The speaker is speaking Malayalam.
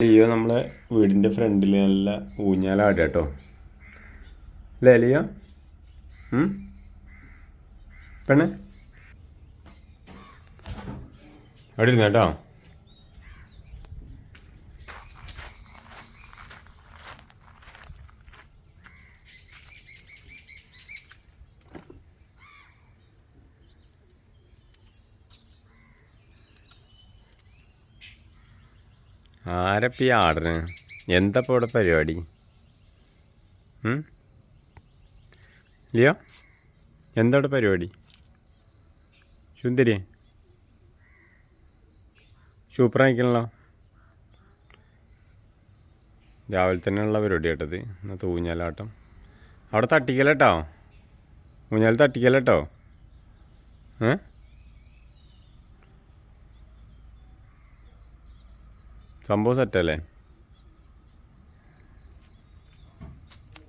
ലിയോ നമ്മളെ വീടിൻ്റെ ഫ്രണ്ടിൽ നല്ല ഊഞ്ഞാലാടുക കേട്ടോ. അല്ലേ ലിയോ? പെണ്ണെ അവിടെ ഇരുന്ന കേട്ടോ. ആരപ്പ ഈ ആടന്? എന്താ ഇപ്പോൾ ഇവിടെ പരിപാടി? ലിയോ, എന്താ ഇവിടെ പരിപാടി? സുന്ദരി സൂപ്പറായിക്കണല്ലോ. രാവിലെ തന്നെയുള്ള പരിപാടി കേട്ടത്. ഇന്നത്തെ ഊഞ്ഞാലാട്ടം അവിടെ തട്ടിക്കലട്ടോ. ഊഞ്ഞാൽ തട്ടിക്കലട്ടോ. സംഭവം സെറ്റല്ലേ?